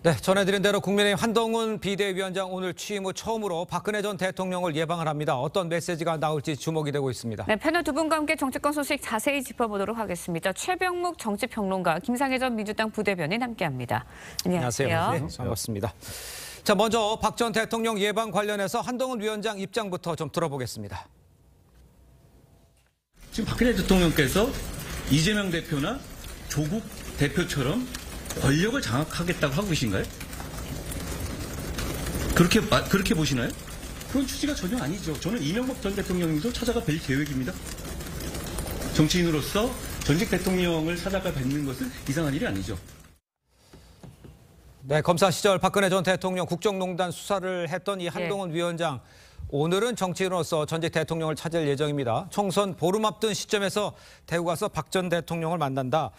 네, 전해드린 대로 국민의힘 한동훈 비대위원장 오늘 취임 후 처음으로 박근혜 전 대통령을 예방을 합니다. 어떤 메시지가 나올지 주목이 되고 있습니다. 네, 패널 두 분과 함께 정치권 소식 자세히 짚어보도록 하겠습니다. 최병묵 정치평론가, 김상혜 전 민주당 부대변인 함께합니다. 안녕하세요. 네, 반갑습니다. 자, 먼저 박 전 대통령 예방 관련해서 한동훈 위원장 입장부터 좀 들어보겠습니다. 지금 박근혜 대통령께서 이재명 대표나 조국 대표처럼 권력을 장악하겠다고 하고 계신가요? 그렇게 보시나요? 그런 취지가 전혀 아니죠. 저는 이명박 전 대통령님도 찾아가 뵐 계획입니다. 정치인으로서 전직 대통령을 찾아가 뵙는 것은 이상한 일이 아니죠. 네, 검사 시절 박근혜 전 대통령 국정농단 수사를 했던 이 한동훈 위원장. 오늘은 정치인으로서 전직 대통령을 찾을 예정입니다. 총선 보름 앞둔 시점에서 대구 가서 박 전 대통령을 만난다.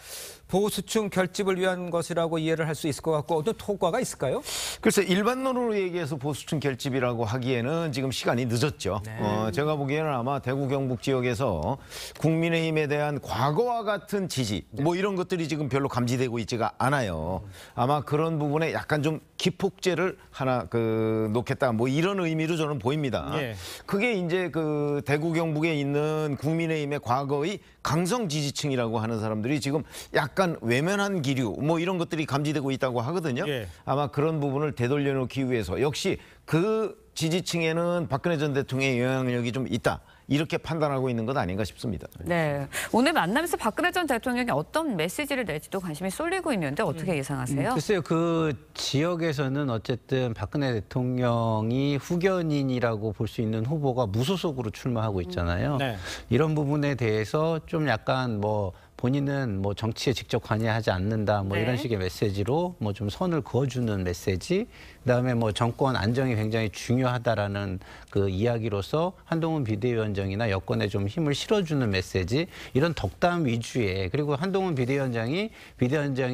보수층 결집을 위한 것이라고 이해를 할 수 있을 것 같고 어떤 효과가 있을까요? 글쎄 일반론으로 얘기해서 보수층 결집이라고 하기에는 지금 시간이 늦었죠. 네. 제가 보기에는 아마 대구 경북 지역에서 국민의힘에 대한 과거와 같은 지지 뭐 이런 것들이 지금 별로 감지되고 있지가 않아요. 아마 그런 부분에 약간 좀 기폭제를 하나 놓겠다 뭐 이런 의미로 저는 보입니다. 예. 그게 이제 그 대구 경북에 있는 국민의힘의 과거의 강성 지지층이라고 하는 사람들이 지금 약간 외면한 기류 뭐 이런 것들이 감지되고 있다고 하거든요. 예. 아마 그런 부분을 되돌려 놓기 위해서 역시 그 지지층에는 박근혜 전 대통령의 영향력이 좀 있다. 이렇게 판단하고 있는 것 아닌가 싶습니다. 네, 오늘 만나면서 박근혜 전 대통령이 어떤 메시지를 낼지도 관심이 쏠리고 있는데 어떻게 예상하세요? 글쎄요. 그 지역에서는 어쨌든 박근혜 대통령이 후견인이라고 볼 수 있는 후보가 무소속으로 출마하고 있잖아요. 네. 이런 부분에 대해서 좀 약간 뭐 본인은 뭐 정치에 직접 관여하지 않는다 뭐 네. 이런 식의 메시지로 뭐 좀 선을 그어주는 메시지, 그다음에 뭐 정권 안정이 굉장히 중요하다라는 그 이야기로서 한동훈 비대위원장이나 여권에 좀 힘을 실어주는 메시지, 이런 덕담 위주의, 그리고 한동훈 비대위원장이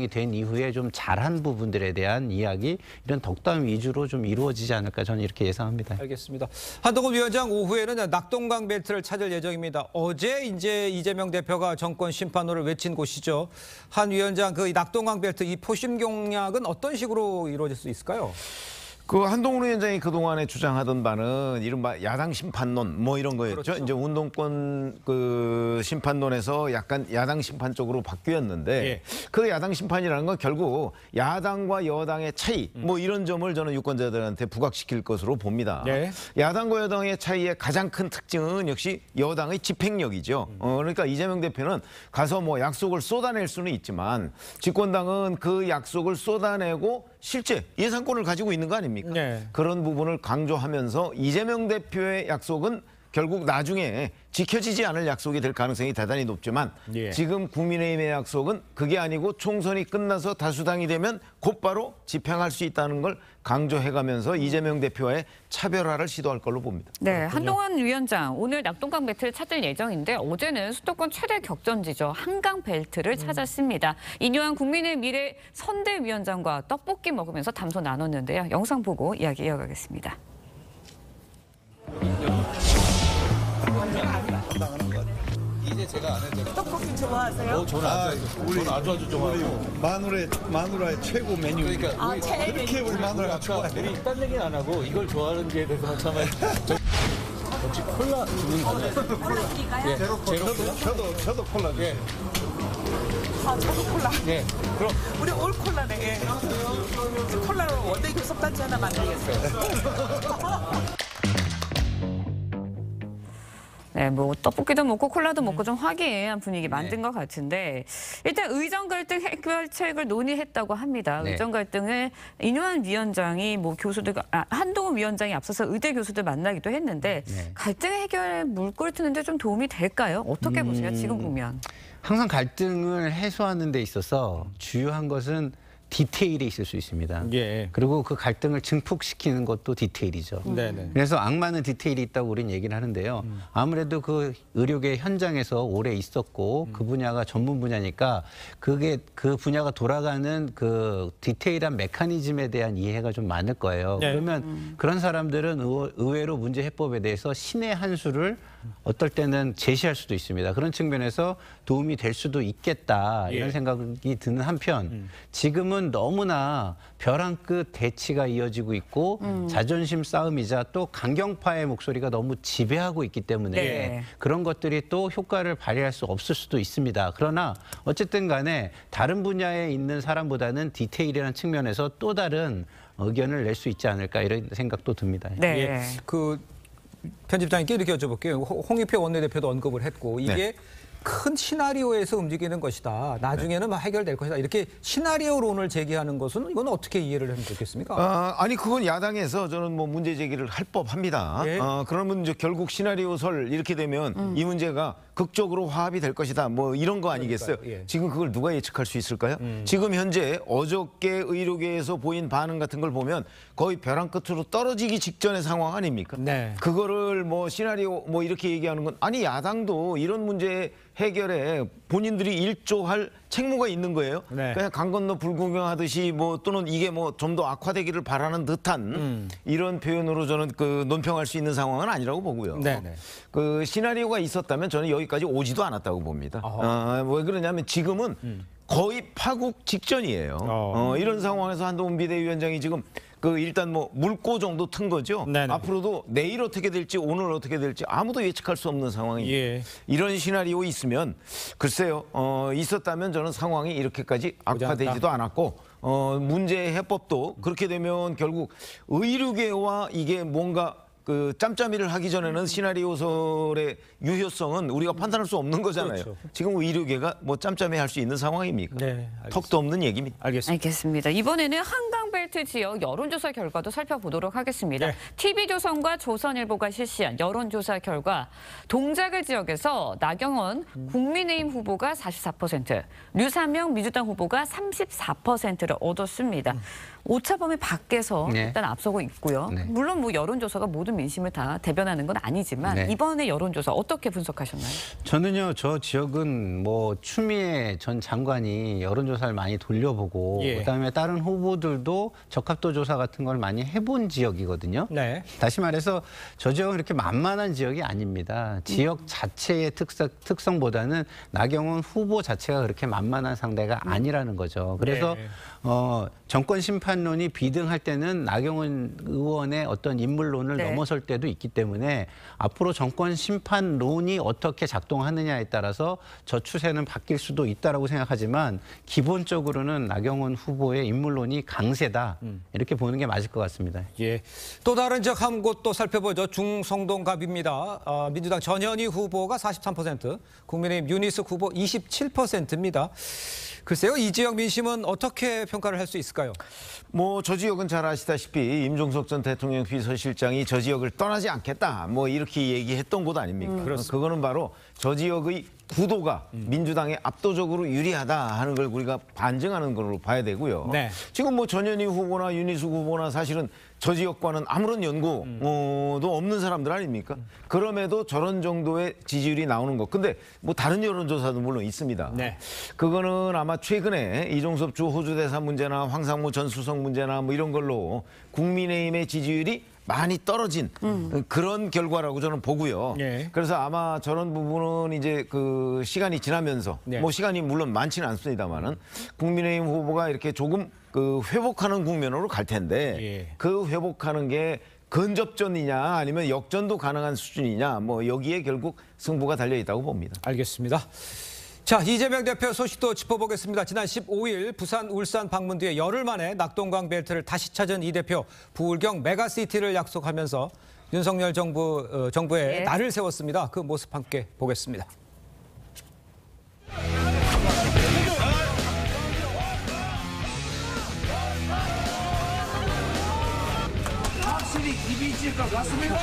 된 이후에 좀 잘한 부분들에 대한 이야기, 이런 덕담 위주로 좀 이루어지지 않을까 저는 이렇게 예상합니다. 알겠습니다. 한동훈 위원장 오후에는 낙동강 벨트를 찾을 예정입니다. 어제 이제 이재명 대표가 정권 심판호를 외친 곳이죠. 한 위원장 그 낙동강 벨트 이 포심 공략은 어떤 식으로 이루어질 수 있을까요? 그 한동훈 위원장이 그동안에 주장하던 바는 이른바 야당 심판론 뭐 이런 거였죠. 그렇죠. 이제 운동권 그 심판론에서 약간 야당 심판 쪽으로 바뀌었는데 예. 그 야당 심판이라는 건 결국 야당과 여당의 차이 뭐 이런 점을 저는 유권자들한테 부각시킬 것으로 봅니다. 네. 야당과 여당의 차이의 가장 큰 특징은 역시 여당의 집행력이죠. 그러니까 이재명 대표는 가서 뭐 약속을 쏟아낼 수는 있지만 집권당은 그 약속을 쏟아내고 실제 예산권을 가지고 있는 거 아닙니까? 네. 그런 부분을 강조하면서 이재명 대표의 약속은 결국 나중에 지켜지지 않을 약속이 될 가능성이 대단히 높지만 예. 지금 국민의힘의 약속은 그게 아니고 총선이 끝나서 다수당이 되면 곧바로 집행할 수 있다는 걸 강조해가면서 이재명 대표와의 차별화를 시도할 걸로 봅니다. 네, 한동훈 위원장 오늘 낙동강 벨트를 찾을 예정인데 어제는 수도권 최대 격전지죠. 한강 벨트를 찾았습니다. 인요한 국민의 미래 선대위원장과 떡볶이 먹으면서 담소 나눴는데요. 영상 보고 이야기 이어가겠습니다. 이제 제가 안 해도 떡볶이 좋아하세요? 저는 아주 좋아하고 마누라의 최고 메뉴. 그러니까 그렇게 우리 마누라가 좋아해. 우리 딴 얘기는 안 하고 이걸 좋아하는 게 대해서 참아요. 혹시 콜라 주문 가능하세요? 콜라 드릴까요? 예, 제로 콜라? 저도 콜라 주세요. 예, 아, 저도 콜라. 예. 그럼 우리 올 콜라네. 예. 콜라로 원데이 교섭단지 하나 만들겠어요. 네, 뭐 떡볶이도 먹고 콜라도 먹고 좀 화기애애한 분위기 만든 것 같은데 일단 의정 갈등 해결책을 논의했다고 합니다. 네. 의정 갈등을 인요한 위원장이 뭐 한동훈 위원장이 앞서서 의대 교수들 만나기도 했는데 네. 갈등 해결에 물꼬를 트는데 좀 도움이 될까요? 어떻게 보세요? 지금 보면. 항상 갈등을 해소하는 데 있어서 주요한 것은 디테일이 있을 수 있습니다. 예. 그리고 그 갈등을 증폭시키는 것도 디테일이죠. 네네. 그래서 악마는 디테일이 있다고 우리는 얘기를 하는데요. 아무래도 그 의료계 현장에서 오래 있었고 그 분야가 전문 분야니까 그게 그 분야가 돌아가는 그 디테일한 메커니즘에 대한 이해가 좀 많을 거예요. 네. 그러면 그런 사람들은 의외로 문제 해법에 대해서 신의 한 수를 어떨 때는 제시할 수도 있습니다. 그런 측면에서 도움이 될 수도 있겠다 이런 예. 생각이 드는 한편 지금은 지금은 너무나 벼랑 끝 대치가 이어지고 있고 자존심 싸움이자 또 강경파의 목소리가 너무 지배하고 있기 때문에 네. 그런 것들이 또 효과를 발휘할 수 없을 수도 있습니다. 그러나 어쨌든 간에 다른 분야에 있는 사람보다는 디테일이라는 측면에서 또 다른 의견을 낼 수 있지 않을까 이런 생각도 듭니다. 네. 예, 그 편집장님께 이렇게 여쭤볼게요. 홍익표 원내대표도 언급을 했고 이게 네. 큰 시나리오에서 움직이는 것이다. 나중에는 막 해결될 것이다. 이렇게 시나리오론을 제기하는 것은 이건 어떻게 이해를 하면 좋겠습니까? 아니 그건 야당에서 저는 뭐 문제 제기를 할 법합니다. 예. 그러면 이제 결국 시나리오설 이렇게 되면 이 문제가 극적으로 화합이 될 것이다. 뭐 이런 거 아니겠어요? 그러니까요. 예. 지금 그걸 누가 예측할 수 있을까요? 지금 현재 어저께 의료계에서 보인 반응 같은 걸 보면 거의 벼랑 끝으로 떨어지기 직전의 상황 아닙니까? 네. 그거를 뭐 시나리오 뭐 이렇게 얘기하는 건 아니 야당도 이런 문제 해결에 본인들이 일조할 책무가 있는 거예요. 네. 그냥 강 건너 불구경하듯이 뭐 또는 이게 뭐 좀 더 악화되기를 바라는 듯한 이런 표현으로 저는 그 논평할 수 있는 상황은 아니라고 보고요. 네네. 그 시나리오가 있었다면 저는 여기까지 오지도 않았다고 봅니다. 왜 그러냐면 지금은 거의 파국 직전이에요. 이런 상황에서 한동훈 비대위원장이 지금 그 일단 뭐 물고 정도 튼 거죠. 네네. 앞으로도 내일 어떻게 될지 오늘 어떻게 될지 아무도 예측할 수 없는 상황입니다. 예. 이런 시나리오 있으면 글쎄요 있었다면 저는 상황이 이렇게까지 악화되지도 않았고 문제 해법도 그렇게 되면 결국 의료계와 이게 뭔가 그 짬짬이를 하기 전에는 시나리오설의 유효성은 우리가 판단할 수 없는 거잖아요. 그렇죠. 지금 의료계가 뭐 짬짬이 할 수 있는 상황입니까? 네, 알겠습니다. 턱도 없는 얘기입니다. 알겠습니다. 알겠습니다. 이번에는 한강벨트 지역 여론조사 결과도 살펴보도록 하겠습니다. 네. TV조선과 조선일보가 실시한 여론조사 결과 동작을 지역에서 나경원 국민의힘 후보가 44%, 류사명 민주당 후보가 34%를 얻었습니다. 오차 범위 밖에서 네. 일단 앞서고 있고요. 네. 물론 뭐 여론조사가 모든 민심을 다 대변하는 건 아니지만 네. 이번에 여론조사 어떻게 분석하셨나요? 저는요, 저 지역은 뭐 추미애 전 장관이 여론조사를 많이 돌려보고 예. 그다음에 다른 후보들도 적합도 조사 같은 걸 많이 해본 지역이거든요. 네. 다시 말해서 저 지역은 그렇게 만만한 지역이 아닙니다. 지역 자체의 특성보다는 나경원 후보 자체가 그렇게 만만한 상대가 아니라는 거죠. 그래서 네. 정권 심판론이 비등할 때는 나경원 의원의 어떤 인물론을 네. 넘어설 때도 있기 때문에 앞으로 정권 심판론이 어떻게 작동하느냐에 따라서 저 추세는 바뀔 수도 있다라고 생각하지만 기본적으로는 나경원 후보의 인물론이 강세다 이렇게 보는 게 맞을 것 같습니다. 예. 또 다른 지역 한 곳 또 살펴보죠. 중성동갑입니다. 민주당 전현희 후보가 43%, 국민의힘 윤희숙 후보 27%입니다. 글쎄요, 이 지역 민심은 어떻게 평가를 할 수 있을까요? 뭐 저 지역은 잘 아시다시피 임종석 전 대통령 비서실장이 저 지역을 떠나지 않겠다 뭐 이렇게 얘기했던 곳 아닙니까? 그거는 바로 저 지역의 구도가 민주당에 압도적으로 유리하다 하는 걸 우리가 반증하는 걸로 봐야 되고요. 네. 지금 뭐 전현희 후보나 윤희숙 후보나 사실은 저 지역과는 아무런 연고도 없는 사람들 아닙니까? 그럼에도 저런 정도의 지지율이 나오는 것. 근데 뭐 다른 여론조사도 물론 있습니다. 네. 그거는 아마 최근에 이종섭 주 호주대사 문제나 황상무 전 수석 문제나 뭐 이런 걸로 국민의힘의 지지율이 많이 떨어진 그런 결과라고 저는 보고요. 예. 그래서 아마 저런 부분은 이제 그 시간이 지나면서 네. 뭐 시간이 물론 많지는 않습니다만은 국민의힘 후보가 이렇게 조금 그 회복하는 국면으로 갈 텐데 예. 그 회복하는 게 근접전이냐 아니면 역전도 가능한 수준이냐 뭐 여기에 결국 승부가 달려 있다고 봅니다. 알겠습니다. 자, 이재명 대표 소식도 짚어보겠습니다. 지난 15일 부산, 울산 방문 뒤에 열흘 만에 낙동강 벨트를 다시 찾은 이 대표, 부울경 메가시티를 약속하면서 윤석열 정부에 네. 날을 세웠습니다. 그 모습 함께 보겠습니다. 확실히 이미지일 것 같습니다.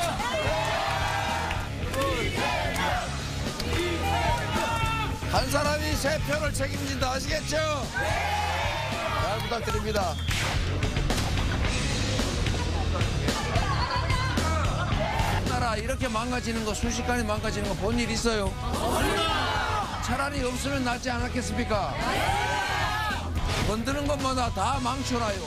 한 사람이 세 표를 책임진다 아시겠죠? 잘 부탁드립니다. 나라 이렇게 망가지는 거 순식간에 망가지는 거 본 일 있어요? 차라리 없으면 낫지 않았겠습니까? 건드는 것마다 다 망쳐놔요.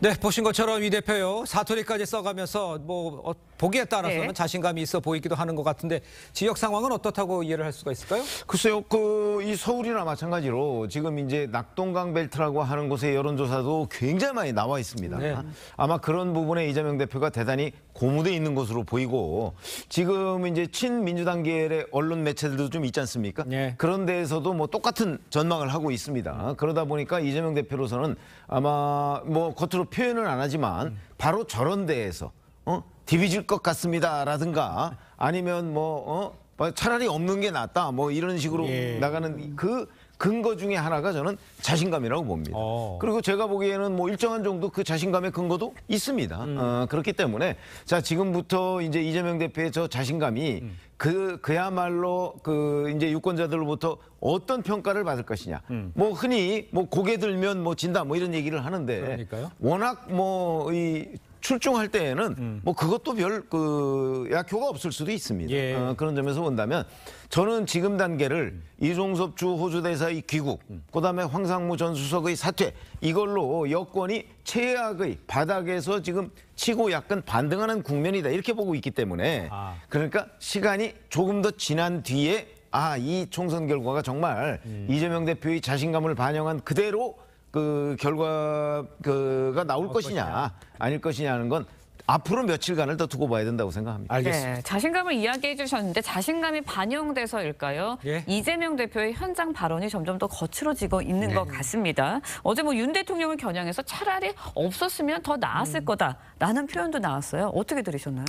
네, 보신 것처럼 이 대표요. 사투리까지 써가면서 뭐 보기에 따라서는 네. 자신감이 있어 보이기도 하는 것 같은데 지역 상황은 어떻다고 이해를 할 수가 있을까요? 글쎄요, 이 서울이나 마찬가지로 지금 이제 낙동강 벨트라고 하는 곳의 여론조사도 굉장히 많이 나와 있습니다. 네. 아마 그런 부분에 이재명 대표가 대단히 고무돼 있는 것으로 보이고 지금 이제 친민주당계의 언론 매체들도 좀 있지 않습니까? 네. 그런 데에서도 뭐 똑같은 전망을 하고 있습니다. 그러다 보니까 이재명 대표로서는 아마 뭐 겉으로 표현은 안 하지만 바로 저런 데에서 디비질 것 같습니다라든가 아니면 차라리 없는 게 낫다 뭐 이런 식으로 나가는 그 근거 중에 하나가 저는 자신감이라고 봅니다. 그리고 제가 보기에는 뭐 일정한 정도 그 자신감의 근거도 있습니다. 그렇기 때문에 자 지금부터 이제 이재명 대표의 저 자신감이 그야말로 이제 유권자들로부터 어떤 평가를 받을 것이냐. 뭐 흔히 뭐 고개 들면 뭐 진다 뭐 이런 얘기를 하는데 그러니까요. 워낙 출중할 때에는 뭐 그것도 별 약효가 없을 수도 있습니다. 예. 그런 점에서 본다면 저는 지금 단계를 이종섭 주 호주 대사의 귀국, 그다음에 황상무 전 수석의 사퇴 이걸로 여권이 최악의 바닥에서 지금 치고 약간 반등하는 국면이다 이렇게 보고 있기 때문에 그러니까 시간이 조금 더 지난 뒤에 이 총선 결과가 정말 이재명 대표의 자신감을 반영한 그대로 그 결과가 나올 것이냐 아닐 것이냐는 건 앞으로 며칠간을 더 두고 봐야 된다고 생각합니다. 알겠습니다. 네, 자신감을 이야기해 주셨는데 자신감이 반영돼서일까요? 예? 이재명 대표의 현장 발언이 점점 더 거칠어지고 있는 것 같습니다. 어제 뭐 윤 대통령을 겨냥해서 차라리 없었으면 더 나았을 거다라는 표현도 나왔어요. 어떻게 들으셨나요?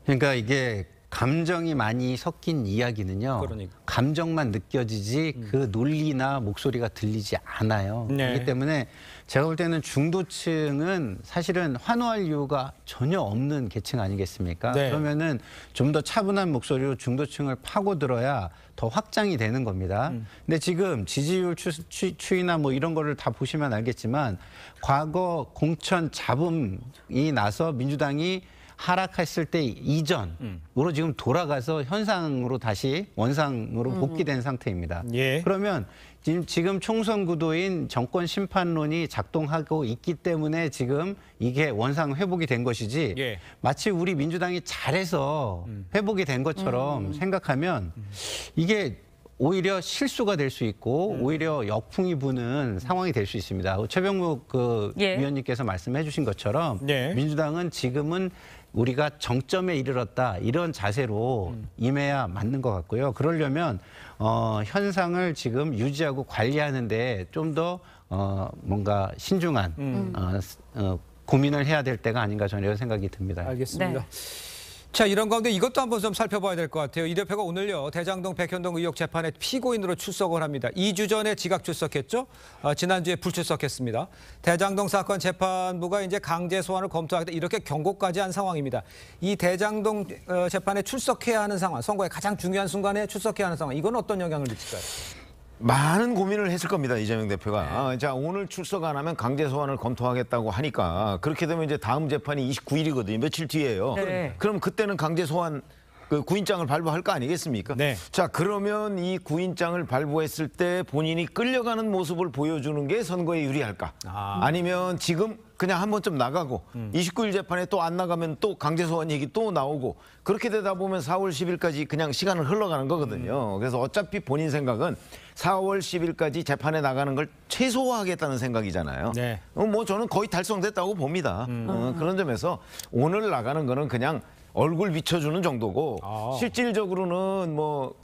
그러니까 이게 감정이 많이 섞인 이야기는요. 그러니까. 감정만 느껴지지 그 논리나 목소리가 들리지 않아요. 네. 그렇기 때문에 제가 볼 때는 중도층은 사실은 환호할 이유가 전혀 없는 계층 아니겠습니까? 네. 그러면은 좀 더 차분한 목소리로 중도층을 파고들어야 더 확장이 되는 겁니다. 근데 지금 지지율 추이나 뭐 이런 거를 다 보시면 알겠지만 과거 공천 잡음이 나서 민주당이 하락했을 때 이전으로 지금 돌아가서 현상으로 다시 원상으로 복귀된 상태입니다. 예. 그러면 지금 총선 구도인 정권 심판론이 작동하고 있기 때문에 지금 이게 원상 회복이 된 것이지 예. 마치 우리 민주당이 잘해서 회복이 된 것처럼 생각하면 이게 오히려 실수가 될 수 있고 오히려 역풍이 부는 상황이 될 수 있습니다. 최병묵 위원님께서 말씀해 주신 것처럼 네. 민주당은 지금은 우리가 정점에 이르렀다 이런 자세로 임해야 맞는 것 같고요. 그러려면 현상을 지금 유지하고 관리하는데 좀 더 뭔가 신중한 고민을 해야 될 때가 아닌가 저는 이런 생각이 듭니다. 알겠습니다. 네. 자, 이런 가운데 이것도 한번 좀 살펴봐야 될 것 같아요. 이 대표가 오늘요 대장동 백현동 의혹 재판에 피고인으로 출석을 합니다. 2주 전에 지각 출석했죠. 지난주에 불출석했습니다. 대장동 사건 재판부가 이제 강제 소환을 검토하겠다 이렇게 경고까지 한 상황입니다. 이 대장동 재판에 출석해야 하는 상황, 선거의 가장 중요한 순간에 출석해야 하는 상황, 이건 어떤 영향을 미칠까요? 많은 고민을 했을 겁니다. 이재명 대표가. 자, 오늘 출석 안 하면 강제 소환을 검토하겠다고 하니까 그렇게 되면 이제 다음 재판이 29일이거든요. 며칠 뒤에요. 네. 그럼 그때는 강제 소환 구인장을 발부할 거 아니겠습니까? 네. 자, 그러면 이 구인장을 발부했을 때 본인이 끌려가는 모습을 보여주는 게 선거에 유리할까? 아니면 지금 그냥 한 번쯤 나가고 29일 재판에 또 안 나가면 또 강제 소환 얘기 또 나오고 그렇게 되다 보면 4월 10일까지 그냥 시간을 흘러가는 거거든요. 그래서 어차피 본인 생각은 4월 10일까지 재판에 나가는 걸 최소화하겠다는 생각이잖아요. 네. 뭐 저는 거의 달성됐다고 봅니다. 그런 점에서 오늘 나가는 거는 그냥 얼굴 비춰주는 정도고 실질적으로는 뭐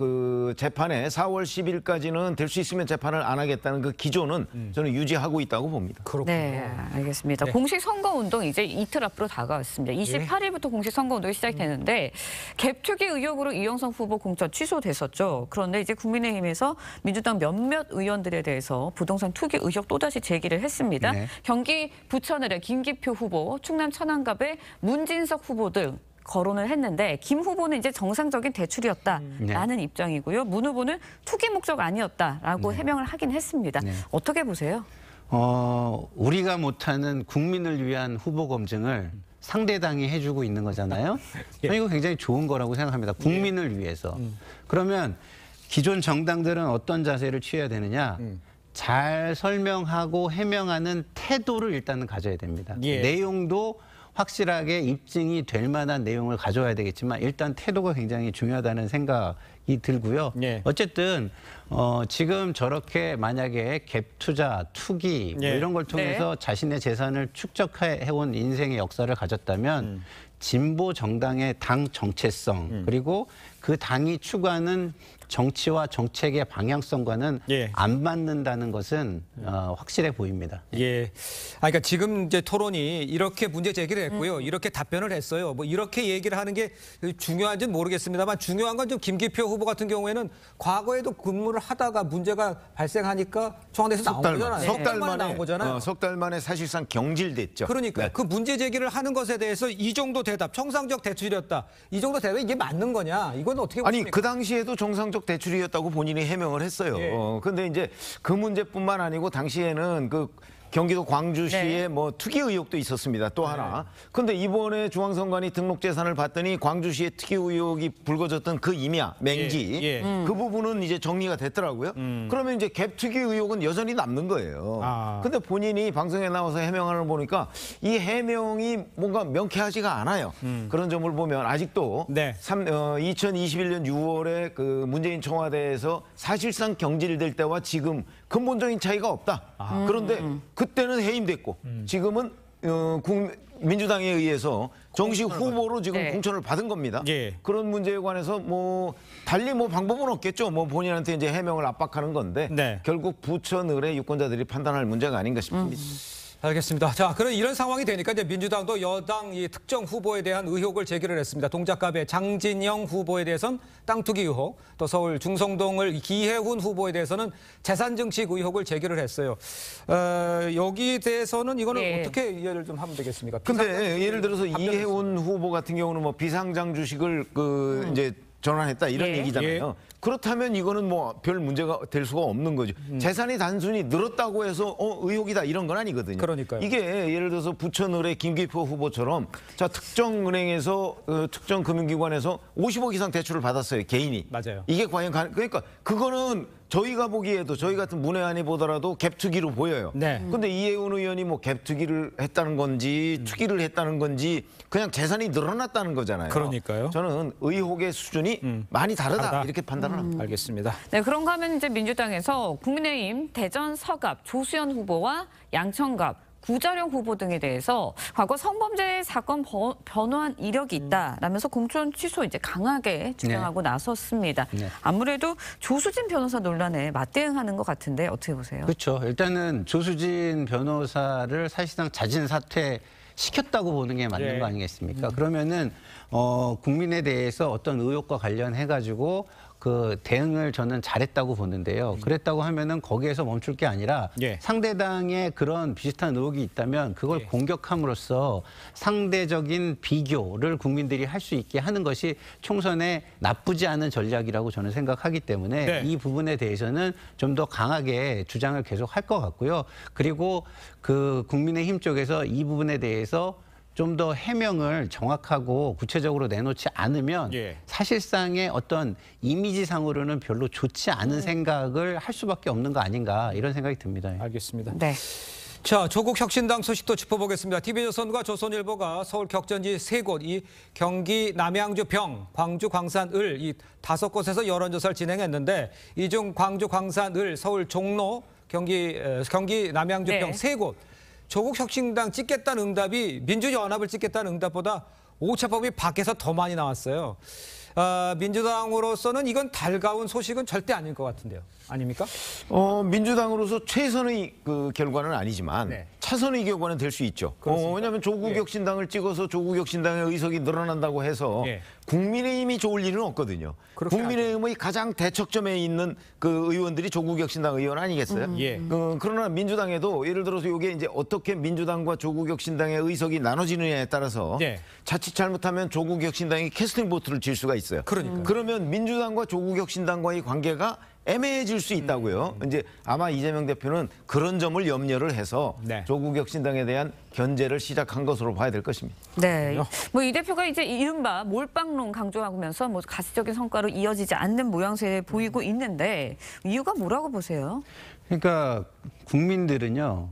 재판에 4월 10일까지는 될 수 있으면 재판을 안 하겠다는 그 기조는 저는 유지하고 있다고 봅니다. 그렇군요. 네, 알겠습니다. 네. 공식 선거운동 이제 이틀 앞으로 다가왔습니다. 28일부터 공식 선거운동이 시작되는데 갭투기 의혹으로 이영선 후보 공천 취소됐었죠. 그런데 이제 국민의힘에서 민주당 몇몇 의원들에 대해서 부동산 투기 의혹 또다시 제기를 했습니다. 네. 경기 부천을의 김기표 후보, 충남 천안갑의 문진석 후보 등 거론을 했는데 김 후보는 이제 정상적인 대출이었다라는 입장이고요. 문 후보는 투기 목적 아니었다라고 해명을 하긴 했습니다. 어떻게 보세요? 우리가 못하는 국민을 위한 후보 검증을 상대당이 해주고 있는 거잖아요. 저는 이거 굉장히 좋은 거라고 생각합니다. 국민을 위해서. 그러면 기존 정당들은 어떤 자세를 취해야 되느냐? 잘 설명하고 해명하는 태도를 일단은 가져야 됩니다. 예. 내용도 확실하게 입증이 될 만한 내용을 가져와야 되겠지만 일단 태도가 굉장히 중요하다는 생각이 들고요. 예. 어쨌든 지금 저렇게 만약에 갭 투자, 투기 뭐 예. 이런 걸 통해서 자신의 재산을 축적해온 인생의 역사를 가졌다면 진보 정당의 당 정체성 그리고 그 당이 추구하는 정치와 정책의 방향성과는 예. 안 맞는다는 것은 확실해 보입니다. 예. 그러니까 지금 이제 토론이 이렇게 문제 제기를 했고요. 이렇게 답변을 했어요. 뭐 이렇게 얘기를 하는 게 중요한지는 모르겠습니다만 중요한 건 좀 김기표 후보 같은 경우에는 과거에도 근무를 하다가 문제가 발생하니까 청와대에서 나온 거잖아요. 석 달 만에 사실상 경질됐죠. 그러니까 네. 그 문제 제기를 하는 것에 대해서 이 정도 대답, 정상적 대출이었다. 이 정도 대답 이게 맞는 거냐? 이건 어떻게 보십니까? 아니 그 당시에도 정상적 대출이었다고 본인이 해명을 했어요. 예. 근데 이제 그 문제뿐만 아니고 당시에는 그 경기도 광주시에 네. 뭐 투기 의혹도 있었습니다. 또 하나. 근데 이번에 중앙선관위 등록 재산을 봤더니 광주시에 투기 의혹이 불거졌던 그 임야, 맹지 예. 그 부분은 이제 정리가 됐더라고요. 그러면 이제 갭 투기 의혹은 여전히 남는 거예요. 아. 근데 본인이 방송에 나와서 해명하는 걸 보니까 이 해명이 뭔가 명쾌하지가 않아요. 그런 점을 보면 아직도 네. 2021년 6월에 그 문재인 청와대에서 사실상 경질될 때와 지금 근본적인 차이가 없다. 그런데 그때는 해임됐고 지금은 민주당에 의해서 정식 후보로 지금 네. 공천을 받은 겁니다. 예. 그런 문제에 관해서 뭐 달리 뭐 방법은 없겠죠. 뭐 본인한테 이제 해명을 압박하는 건데 네. 결국 부처 늘의 유권자들이 판단할 문제가 아닌가 싶습니다. 알겠습니다. 자, 그럼 이런 상황이 되니까 이제 민주당도 여당 이 특정 후보에 대한 의혹을 제기를 했습니다. 동작갑의 장진영 후보에 대해서는 땅 투기 의혹, 또 서울 중성동을 기혜훈 후보에 대해서는 재산 증식 의혹을 제기를 했어요. 여기에 대해서는 이거는 예. 어떻게 이해를 좀 하면 되겠습니까? 근데 예를 들어서 이혜훈 후보 같은 경우는 뭐 비상장 주식을 이제 전환했다 이런 예. 얘기잖아요. 그렇다면 이거는 뭐 별 문제가 될 수가 없는 거죠. 재산이 단순히 늘었다고 해서 의혹이다 이런 건 아니거든요. 그러니까요. 이게 예를 들어서 부천을의 김기표 후보처럼 자 특정 은행에서 특정 금융기관에서 50억 이상 대출을 받았어요. 개인이. 맞아요. 이게 과연 그러니까 그거는 저희가 보기에도 저희 같은 문외한이 보더라도 갭투기로 보여요. 네. 근데 이혜훈 의원이 뭐 갭투기를 했다는 건지 투기를 했다는 건지 그냥 재산이 늘어났다는 거잖아요. 그러니까요. 저는 의혹의 수준이 많이 다르다 이렇게 판단을 합니다. 알겠습니다. 네, 그런가 하면 이제 민주당에서 국민의힘 대전 서갑 조수연 후보와 양천갑 구자룡 후보 등에 대해서 과거 성범죄 사건 변호한 이력이 있다라면서 공천 취소 이제 강하게 주장하고 나섰습니다. 네. 아무래도 조수진 변호사 논란에 맞대응하는 것 같은데 어떻게 보세요? 그렇죠. 일단은 조수진 변호사를 사실상 자진 사퇴 시켰다고 보는 게 맞는 예. 거 아니겠습니까? 그러면은 국민에 대해서 어떤 의혹과 관련해 가지고 그 대응을 저는 잘했다고 보는데요. 그랬다고 하면은 거기에서 멈출 게 아니라 예. 상대당에 그런 비슷한 의혹이 있다면 그걸 예. 공격함으로써 상대적인 비교를 국민들이 할 수 있게 하는 것이 총선에 나쁘지 않은 전략이라고 저는 생각하기 때문에 네. 이 부분에 대해서는 좀 더 강하게 주장을 계속 할 것 같고요. 그리고 그 국민의힘 쪽에서 이 부분에 대해서 좀 더 해명을 정확하고 구체적으로 내놓지 않으면 예. 사실상의 어떤 이미지상으로는 별로 좋지 않은 생각을 할 수밖에 없는 거 아닌가 이런 생각이 듭니다. 알겠습니다. 네. 자, 조국 혁신당 소식도 짚어보겠습니다. TV조선과 조선일보가 서울 격전지 3곳, 이 경기 남양주 병, 광주 광산 을 이 5곳에서 여론조사를 진행했는데 이 중 광주 광산 을, 서울 종로, 경기 남양주 네. 병 3곳. 조국 혁신당 찍겠다는 응답이 민주연합을 찍겠다는 응답보다 오차범위 밖에서 더 많이 나왔어요. 민주당으로서는 이건 달가운 소식은 절대 아닐 것 같은데요. 아닙니까? 민주당으로서 최선의 그 결과는 아니지만 네. 차선의 결과는 될 수 있죠. 왜냐하면 조국 혁신당을 찍어서 조국 혁신당의 의석이 늘어난다고 해서 예. 국민의힘이 좋을 일은 없거든요. 그렇게 국민의힘의 가장 대척점에 있는 그 의원들이 조국 혁신당 의원 아니겠어요? 예. 그러나 민주당에도 예를 들어서 이게 이제 어떻게 민주당과 조국 혁신당의 의석이 나눠지느냐에 따라서 네. 자칫 잘못하면 조국 혁신당이 캐스팅 보트를 질 수가 있어요. 그러면 민주당과 조국 혁신당과의 관계가 애매해질 수 있다고요. 이제 아마 이재명 대표는 그런 점을 염려를 해서 네. 조국 혁신당에 대한 견제를 시작한 것으로 봐야 될 것입니다. 네. 뭐 이 대표가 이제 이른바 몰빵론 강조하면서 뭐 가시적인 성과로 이어지지 않는 모양새 보이고 있는데 이유가 뭐라고 보세요? 그러니까 국민들은요.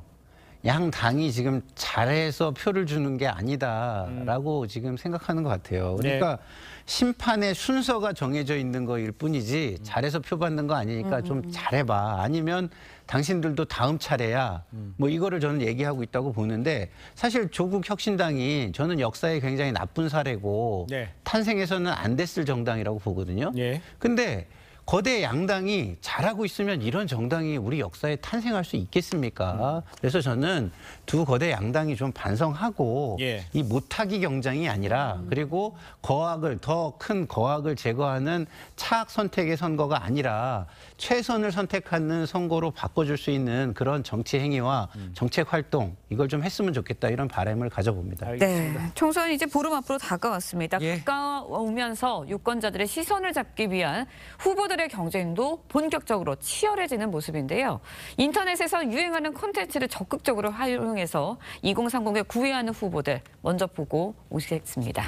양 당이 지금 잘해서 표를 주는 게 아니다라고 지금 생각하는 것 같아요. 그러니까 심판의 순서가 정해져 있는 거일 뿐이지 잘해서 표 받는 거 아니니까 좀 잘해봐. 아니면 당신들도 다음 차례야. 뭐 이거를 저는 얘기하고 있다고 보는데 사실 조국 혁신당이 저는 역사에 굉장히 나쁜 사례고 탄생해서는 안 됐을 정당이라고 보거든요. 근데 거대 양당이 잘하고 있으면 이런 정당이 우리 역사에 탄생할 수 있겠습니까? 그래서 저는 두 거대 양당이 좀 반성하고 이 못하기 경쟁이 아니라 그리고 거악을 더 큰 거악을 제거하는 차악 선택의 선거가 아니라 최선을 선택하는 선거로 바꿔줄 수 있는 그런 정치 행위와 정책 활동 이걸 좀 했으면 좋겠다 이런 바람을 가져봅니다. 네, 총선이 이제 보름 앞으로 다가왔습니다. 가까우면서 유권자들의 시선을 잡기 위한 후보들의 경쟁도 본격적으로 치열해지는 모습인데요. 인터넷에서 유행하는 콘텐츠를 적극적으로 활용해서 2030에 구애하는 후보들 먼저 보고 오시겠습니다.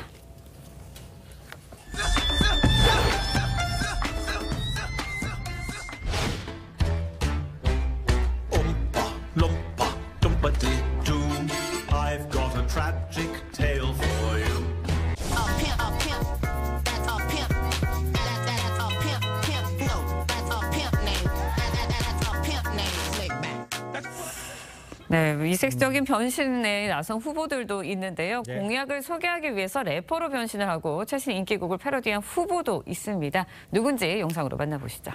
I've got a tragic tale for you. A pimp, that's a pimp. That's a pimp, no, that's a pimp name. That's a pimp name, slick back. 네, 이색적인 변신에 나선 후보들도 있는데요. 공약을 소개하기 위해서 래퍼로 변신을 하고 최신 인기곡을 패러디한 후보도 있습니다. 누군지 영상으로 만나보시죠.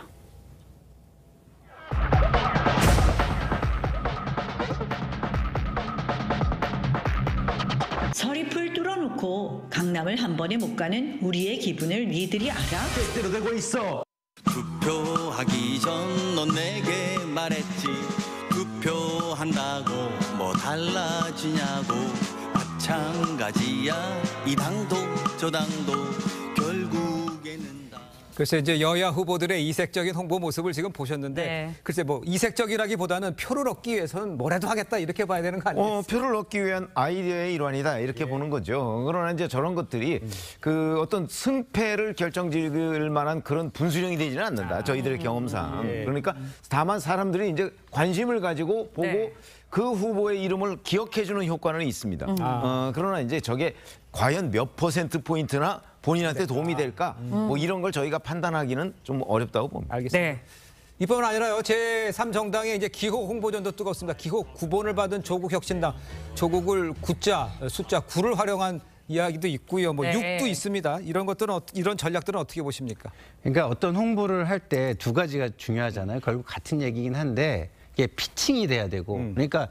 서리풀 뚫어놓고 강남을 한 번에 못 가는 우리의 기분을 니들이 알아? 뜻대로 되고 있어. 투표하기 전 넌 내게 말했지. 투표한다고 뭐 달라지냐고. 마찬가지야 이 당도 저 당도 결국에는 다. 글쎄 이제 여야 후보들의 이색적인 홍보 모습을 지금 보셨는데 글쎄 뭐 이색적이라기보다는 표를 얻기 위해서는 뭐라도 하겠다 이렇게 봐야 되는 거 아니겠어요? 표를 얻기 위한 아이디어의 일환이다 이렇게 보는 거죠. 그러나 이제 저런 것들이 그 어떤 승패를 결정지을 만한 그런 분수령이 되지는 않는다. 저희들의 경험상. 그러니까 다만 사람들이 이제 관심을 가지고 보고 그 후보의 이름을 기억해주는 효과는 있습니다. 그러나 이제 저게 과연 몇 %포인트나 본인한테 도움이 될까? 뭐 이런 걸 저희가 판단하기는 좀 어렵다고 봅니다. 알겠습니다. 이뿐만 아니라요. 제3정당의 이제 기호 홍보전도 뜨겁습니다. 기호 9번을 받은 조국 혁신당. 조국을 숫자 9를 활용한 이야기도 있고요. 뭐 6도 있습니다. 이런 것들은 이런 전략들은 어떻게 보십니까? 그러니까 어떤 홍보를 할 때 두 가지가 중요하잖아요. 결국 같은 얘기긴 한데 이게 피칭이 돼야 되고 그러니까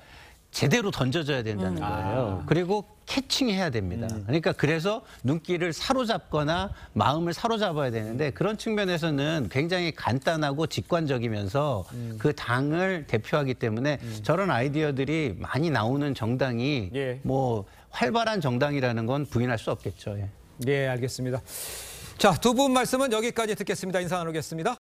제대로 던져줘야 된다는 거예요. 그리고 캐칭해야 됩니다. 그러니까 그래서 눈길을 사로잡거나 마음을 사로잡아야 되는데 그런 측면에서는 굉장히 간단하고 직관적이면서 그 당을 대표하기 때문에 저런 아이디어들이 많이 나오는 정당이 뭐 활발한 정당이라는 건 부인할 수 없겠죠. 네, 알겠습니다. 자, 두 분 말씀은 여기까지 듣겠습니다. 인사 나누겠습니다.